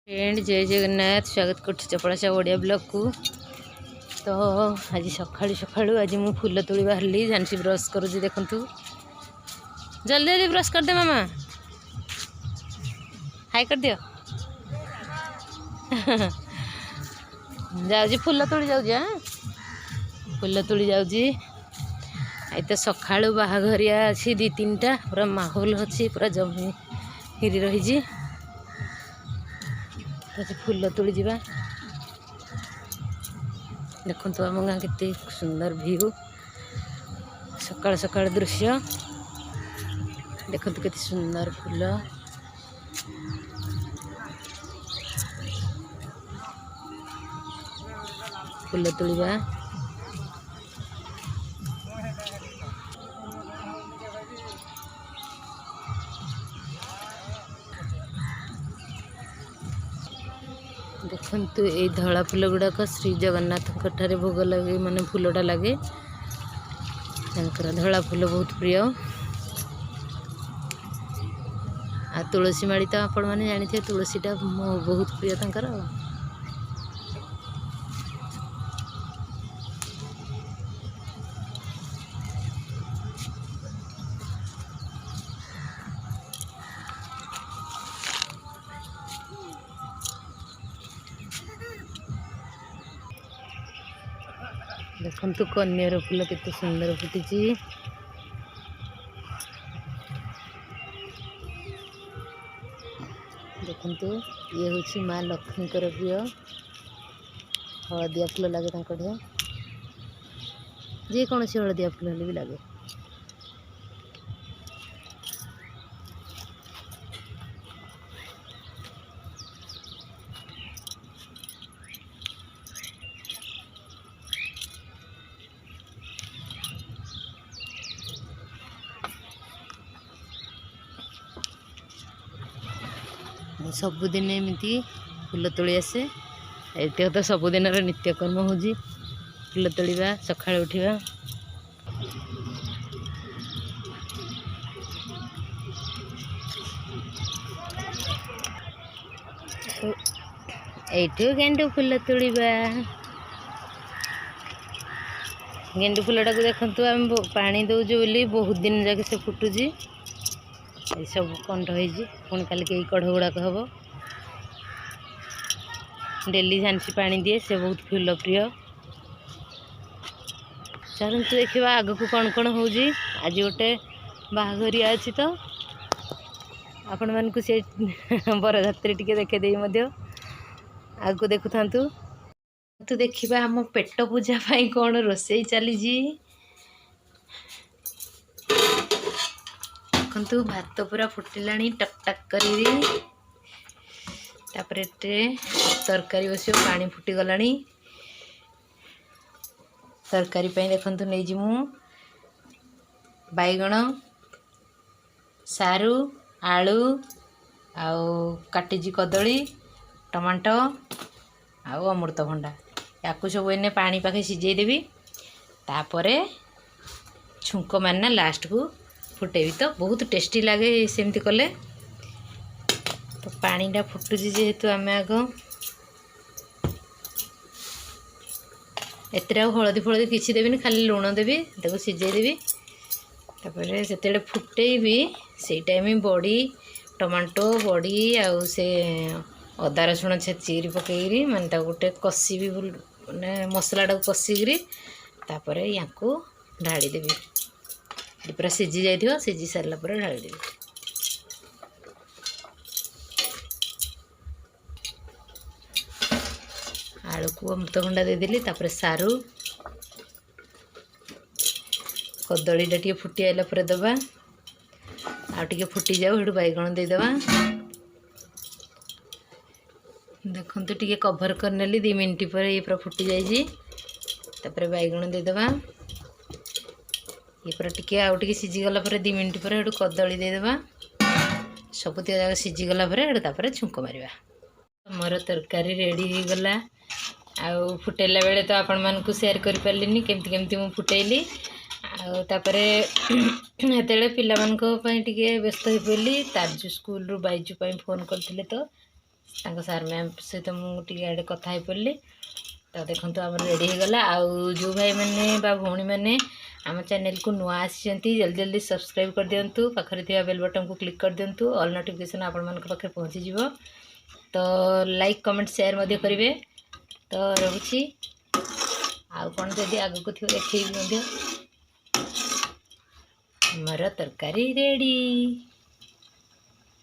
Friend जय जगन्नाथ स्वागत कर चपड़ासा ओडिया ब्लॉग को। तो आज सकाळु सकाळु आज मु फूल तोड़ी बाहरली जानसी ब्रश करुँच देखु जल्दी जल्दी ब्रश कर दे मामा हाई कर दियो जाऊँ फूल तोड़ी जाऊँ फूल तोड़ी जाऊँ तो सकाळु बाहाघरिया अच्छी दी तीन टा पूरा माहौल अच्छी पूरा जमी हिरी रही फूल तोड़ी जावा देखु आम गाँ के सुंदर व्यू सकाळ सकाळ दृश्य देखु के सुंदर फूल फूल तोड़वा देखु ये धला फूल गुड़ाक श्री जगन्नाथ भोग लगे माने फूलटा लगे धला फूल बहुत प्रिय आ तुलसी माड़ी तो आपण मैंने जानी थे तुलसीटा बहुत प्रिय तंकर देखु कन्यार फूल केते सुंदर फुटी देखु ये हूँ माँ लक्ष्मी प्रिय हलदिया फूल लगे जेको हलदिया फूल भी लगे सबुदिन एमती फूल तोड़ी आसे ये तो सबुदिन नित्यकर्म हो फूल तोड़ा सकाଳେ उठा ये गेंडु फूल तोड़ा गेंडु फूलटा को देखु आम पानी दौचु बोली बहुत दिन जाके से फुटुची सब कंठ पुणी काल के कढ़ गुड़ाक हम डेली झांसी पानी दिए से बहुत फूल प्रिय चलते देखा आग को कौन कौन हो आज गोटे बाहाघरिया अच्छी तो आपण मानक से बरजात्री टिके देखे आग को देखु था तो देखा आम पेट पूजा कौन रोसई चली देखु भात पूरा फुटिला टक टक करी तरकारी बस पानी फुटीगला तरकारी देखु नहीं जी बैगण सारू आलू आउ काटिजी कदली टमाटो आउ अमृतभंडा या सब एने पानी पाखे सिझेदेवी तापर छुंक मारना लास्ट को फुटेबी तो बहुत टेस्टी लगे सेमती कले तो पानीटा फुटुची जेहेतु आम आग एत हलदी फलदी किसी देवी खाली लुण देवी ताको सिझेदेवी तापर से फुटेबी से टाइम बड़ी टमाटो बड़ी आउ से अदा रसुण छेचिकी पकईरी माने गोटे कषी भी माने मसलाटा कषिकी तापर या ढाड़ी देवी पूरा सिझी जाइए सिझी सारा पर ढाली देवी आलू को अमृतभंडा देदेली तापर सारू कदलीटा टे फुटी आइला पर दबा आगे फुटी जाऊ हेटू बैगण देदेवा देखु टे कभर कर नेली 2 मिनट पर ये पूरा फुटी जापर बैगण देदेवा ये पूरा टिके आउ टिके सिझीगला 2 मिनट पर हेटू कदली देदेवा सब जगह सिझीगला तापर छुंक मारिबा मोर तरकारी रेडी हो गला आउ फुटेला बेले तो आपण मानकु शेयर कर परलिनी केमती केमती मु फुटेली आउ तापर हेतेले पिला मानको पई टिके व्यस्त हो पड़ली तारजू स्कूल रु बाइजू पई फोन करथिले तो सार मैम सहित मुझे कथा हो पड़ी। तो देखो आम रेडी हो गला। आउ जो भाई मैंने भौणी मैंने आम चैनल को नुआ आसी जल्दी जल्दी सब्सक्राइब कर दिंतु, पाखरे थी बेल बटन को क्लिक कर दिंतु, ऑल नोटिफिकेशन आपण मान पाखे पहुँची जीव। तो लाइक कमेंट शेयर करेंगे। तो रोची आउ कौन जदि आगक थी देखी मर तरकारी रेडी।